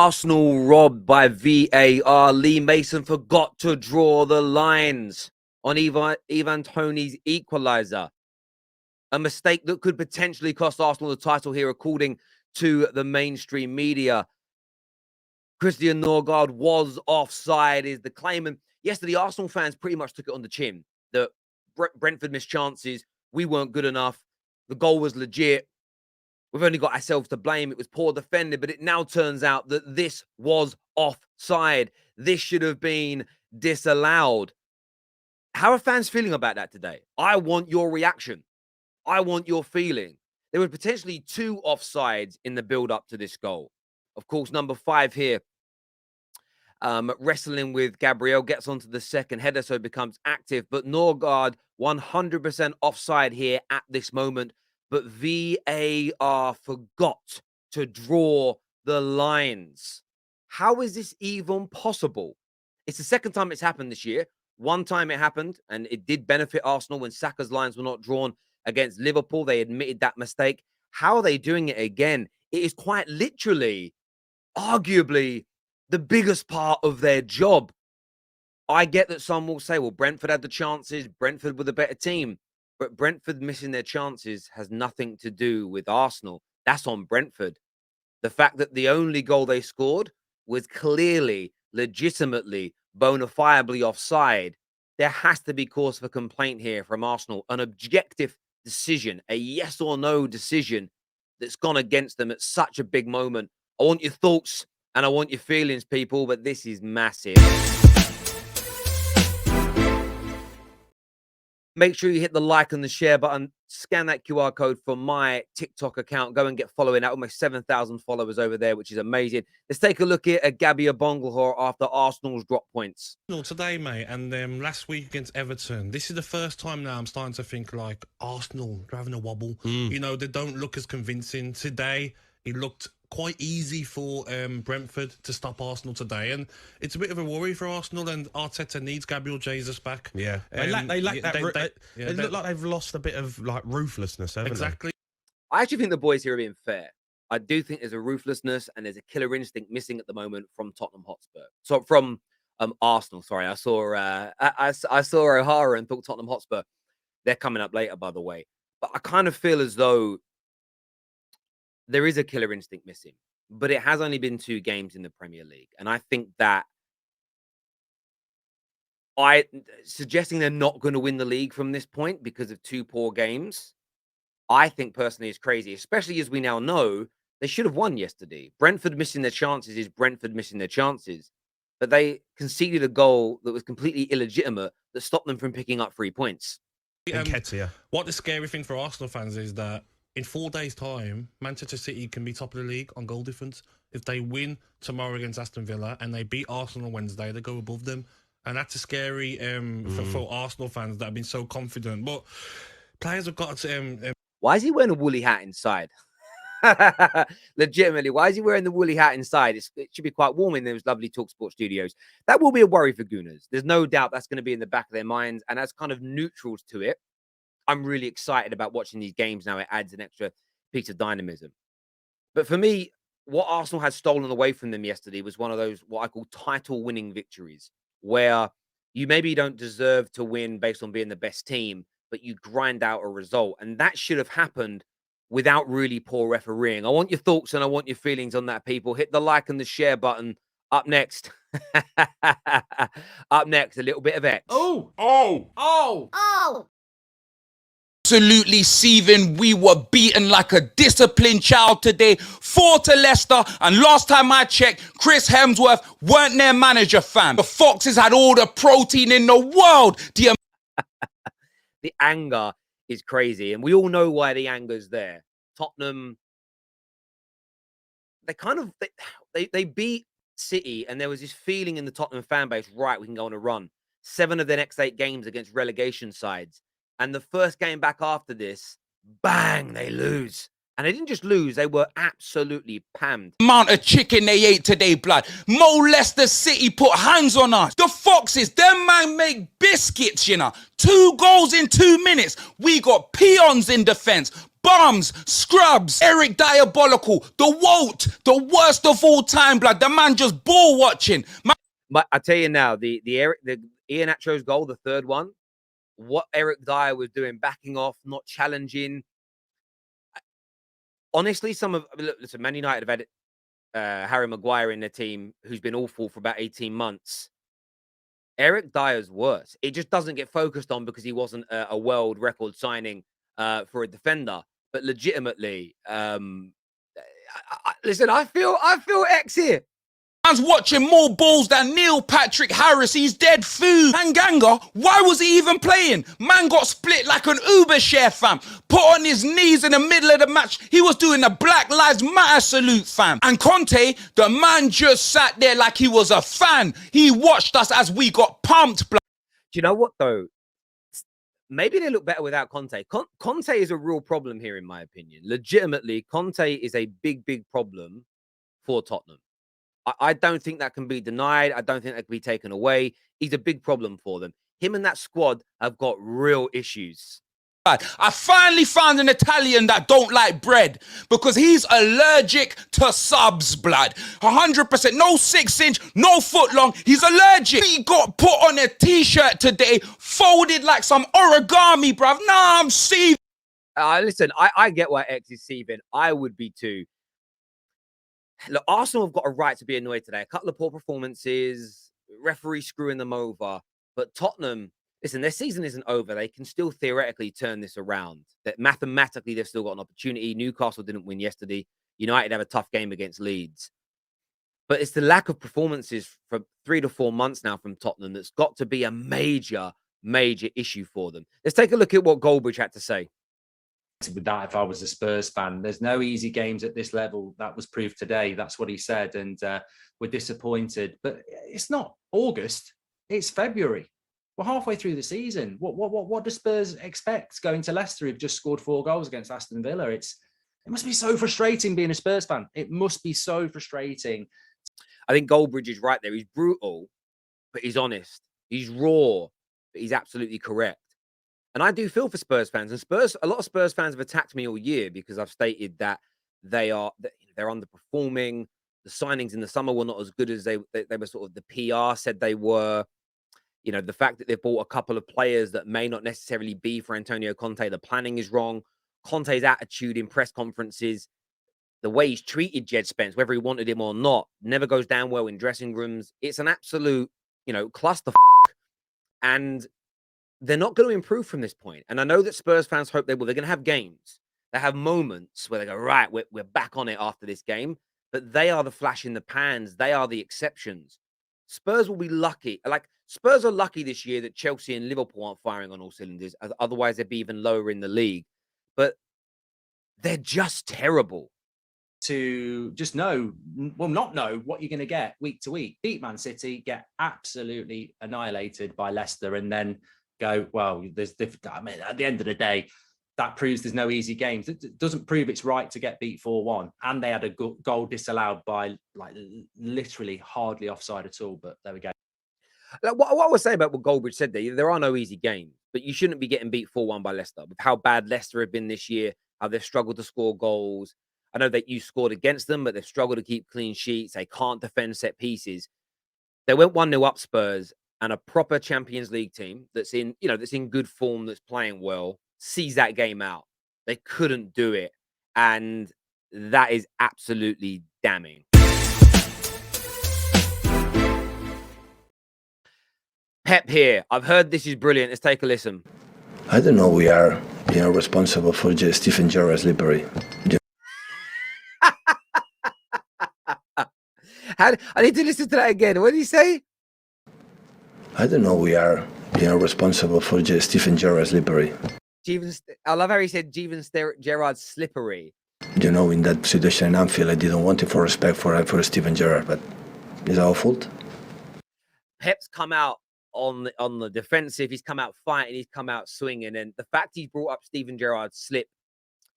Arsenal robbed by VAR. Lee Mason forgot to draw the lines on Ivan Toney's equaliser. A mistake that could potentially cost Arsenal the title here, according to the mainstream media. Christian Norgard was offside, is the claim. And yesterday, Arsenal fans pretty much took it on the chin that Brentford missed chances. We weren't good enough. The goal was legit. We've only got ourselves to blame. It was poor defending, but it now turns out that this was offside. This should have been disallowed. How are fans feeling about that today? I want your reaction. I want your feeling. There were potentially 2 offsides in the build-up to this goal. Of course, number 5 here, wrestling with Gabriel, gets onto the second header, so becomes active. But Norgard, 100% offside here at this moment. But VAR forgot to draw the lines. How is this even possible? It's the second time it's happened this year. One time it happened, and it did benefit Arsenal when Saka's lines were not drawn against Liverpool. They admitted that mistake. How are they doing it again? It is quite literally, arguably, the biggest part of their job. I get that some will say, well, Brentford had the chances. Brentford were the better team. But Brentford missing their chances has nothing to do with Arsenal. That's on Brentford. The fact that the only goal they scored was clearly, legitimately, bona fidely offside. There has to be cause for complaint here from Arsenal. An objective decision, a yes or no decision that's gone against them at such a big moment. I want your thoughts and I want your feelings, people, but this is massive. Make sure you hit the like and the share button. Scan that QR code for my TikTok account. Go and get following that. Almost 7,000 followers over there, which is amazing. Let's take a look here at Gabby Abonglehor after Arsenal's drop points. Today, mate, and last week against Everton. This is the first time now I'm starting to think like Arsenal, they're having a wobble. You know, they don't look as convincing. Today, it looked quite easy for Brentford to stop Arsenal today, and it's a bit of a worry for Arsenal, and Arteta needs Gabriel Jesus back. Yeah, they lack that. They look like they've lost a bit of like ruthlessness, haven't exactly. I actually think the boys here are being fair. I do think there's a ruthlessness and there's a killer instinct missing at the moment from Tottenham Hotspur. So from Arsenal, sorry. I saw O'Hara and thought Tottenham Hotspur. They're coming up later, by the way. But I kind of feel as though there is a killer instinct missing, but it has only been 2 games in the Premier League. And I think that suggesting they're not going to win the league from this point because of 2 poor games, I think personally is crazy, especially as we now know they should have won yesterday. Brentford missing their chances is Brentford missing their chances, but they conceded a goal that was completely illegitimate that stopped them from picking up 3 points. What the scary thing for Arsenal fans is that in 4 days' time, Manchester City can be top of the league on goal difference. If they win tomorrow against Aston Villa and they beat Arsenal on Wednesday, they go above them. And that's a scary for Arsenal fans that have been so confident. But players have got to... Why is he wearing a woolly hat inside? Legitimately, why is he wearing the woolly hat inside? It should be quite warm in those lovely TalkSport studios. That will be a worry for Gooners. There's no doubt that's going to be in the back of their minds. And as kind of neutrals to it, I'm really excited about watching these games now. It adds an extra piece of dynamism. But for me, what Arsenal had stolen away from them yesterday was one of those, what I call title-winning victories, where you maybe don't deserve to win based on being the best team, but you grind out a result. And that should have happened without really poor refereeing. I want your thoughts and I want your feelings on that, people. Hit the like and the share button. Up next. Up next, a little bit of X. Oh! Absolutely seething. We were beaten like a disciplined child today. 4 to Leicester, and last time I checked, Chris Hemsworth weren't their manager, fam. The Foxes had all the protein in the world. The anger is crazy, and we all know why the anger's there. Tottenham, they beat City, and there was this feeling in the Tottenham fan base, right, we can go on a run. 7 of their next 8 games against relegation sides. And the first game back after this, bang, they lose. And they didn't just lose, they were absolutely pammed. Amount of chicken they ate today, blood. Leicester City put hands on us. The Foxes, them man make biscuits, you know. 2 goals in 2 minutes. We got peons in defence. bums, scrubs, Eric Diabolical, the Walt, the worst of all time, blood. The man just ball watching. But I tell you now, the Ian Acho's goal, the third one, what Eric Dyer was doing, backing off, not challenging. Honestly, listen, Man United have had Harry Maguire in their team, who's been awful for about 18 months. Eric Dyer's worse. It just doesn't get focused on because he wasn't a world record signing for a defender. But legitimately, listen, I feel X here. Man's watching more balls than Neil Patrick Harris. He's dead food. Tanganga, why was he even playing? Man got split like an Uber share, fam. Put on his knees in the middle of the match. He was doing the Black Lives Matter salute, fam. And Conte, the man just sat there like he was a fan. He watched us as we got pumped. Do you know what, though? Maybe they look better without Conte. Conte is a real problem here, in my opinion. Legitimately, Conte is a big, big problem for Tottenham. I don't think that can be denied. I don't think that can be taken away. He's a big problem for them. Him and that squad have got real issues. I finally found an Italian that don't like bread because he's allergic to subs, blood. 100%. No 6-inch, no foot long. He's allergic. He got put on a t-shirt today, folded like some origami, bruv. Nah, I'm seething. Listen, I get why X is seething. I would be too. Look, Arsenal have got a right to be annoyed today. A couple of poor performances, referee screwing them over. But Tottenham, listen, their season isn't over. They can still theoretically turn this around. That mathematically, they've still got an opportunity. Newcastle didn't win yesterday. United have a tough game against Leeds. But it's the lack of performances for 3 to 4 months now from Tottenham that's got to be a major, major issue for them. Let's take a look at what Goldbridge had to say. With that, if I was a Spurs fan, there's no easy games at this level. That was proved today. That's what he said, and we're disappointed. But it's not August; it's February. We're halfway through the season. What do Spurs expect going to Leicester, who've just scored 4 goals against Aston Villa? It must be so frustrating being a Spurs fan. It must be so frustrating. I think Goldbridge is right there. He's brutal, but he's honest. He's raw, but he's absolutely correct. And I do feel for Spurs fans, and a lot of Spurs fans have attacked me all year because I've stated that they're underperforming. The signings in the summer were not as good as they were sort of the PR said they were. You know, the fact that they've bought a couple of players that may not necessarily be for Antonio Conte, the planning is wrong. Conte's attitude in press conferences, the way he's treated Jed Spence, whether he wanted him or not, never goes down well in dressing rooms. It's an absolute, cluster. And they're not going to improve from this point. And I know that Spurs fans hope they will. They're going to have games. They have moments where they go, right, we're back on it after this game. But they are the flash in the pans. They are the exceptions. Spurs will be lucky. Spurs are lucky this year that Chelsea and Liverpool aren't firing on all cylinders. Otherwise, they'd be even lower in the league. But they're just terrible. To just not know what you're going to get week to week. Beat Man City, get absolutely annihilated by Leicester, and then go, well, there's different. I mean, at the end of the day, that proves there's no easy games. It doesn't prove it's right to get beat 4-1. And they had a goal disallowed by literally hardly offside at all. But there we go. What I was saying about what Goldbridge said there are no easy games, but you shouldn't be getting beat 4-1 by Leicester. With how bad Leicester have been this year, how they've struggled to score goals. I know that you scored against them, but they've struggled to keep clean sheets. They can't defend set pieces. They went 1-0 up Spurs. And a proper Champions League team that's in good form, that's playing well, sees that game out. They couldn't do it. And that is absolutely damning. Pep here. I've heard this is brilliant. Let's take a listen. I don't know. We are responsible for Stephen Gerrard's slippery. I need to listen to that again. What did he say? I don't know. We are responsible for Stephen Gerrard's slippery. I love how he said Gerrard's slippery. In that situation in Anfield, I didn't want it for respect for Stephen Gerrard, but it's our fault. Pep's come out on the defensive. He's come out fighting. He's come out swinging. And the fact he's brought up Stephen Gerrard's slip,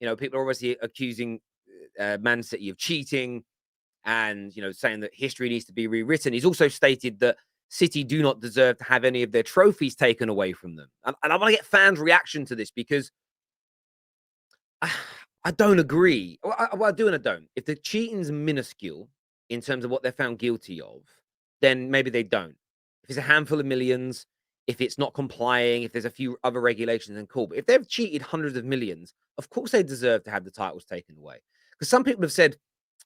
people are obviously accusing Man City of cheating and, saying that history needs to be rewritten. He's also stated that City do not deserve to have any of their trophies taken away from them. And I want to get fans' reaction to this because I don't agree. Well, I do and I don't. If the cheating's minuscule in terms of what they're found guilty of, then maybe they don't. If it's a handful of millions, if it's not complying, if there's a few other regulations, then cool. But if they've cheated hundreds of millions, of course they deserve to have the titles taken away. Because some people have said,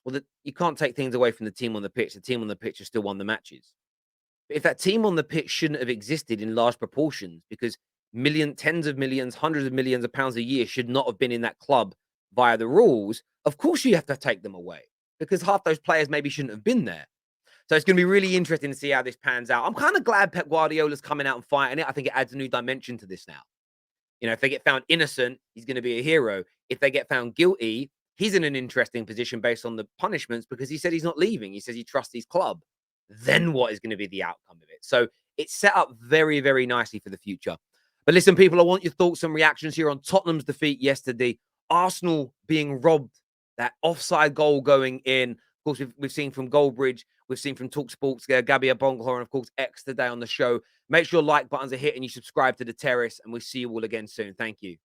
well, that you can't take things away from the team on the pitch. The team on the pitch has still won the matches. But if that team on the pitch shouldn't have existed in large proportions, because tens of millions, hundreds of millions of pounds a year should not have been in that club via the rules, of course you have to take them away because half those players maybe shouldn't have been there. So it's going to be really interesting to see how this pans out. I'm kind of glad Pep Guardiola's coming out and fighting it. I think it adds a new dimension to this now. You know, if they get found innocent, he's going to be a hero. If they get found guilty, he's in an interesting position based on the punishments because he said he's not leaving. He says he trusts his club. Then what is going to be the outcome of it? So it's set up very, very nicely for the future. But listen, people, I want your thoughts and reactions here on Tottenham's defeat yesterday. Arsenal being robbed, that offside goal going in. Of course, we've seen from Goldbridge, we've seen from TalkSports, Gabby Abonghor, and of course, X today on the show. Make sure like buttons are hit and you subscribe to The Terrace, and we'll see you all again soon. Thank you.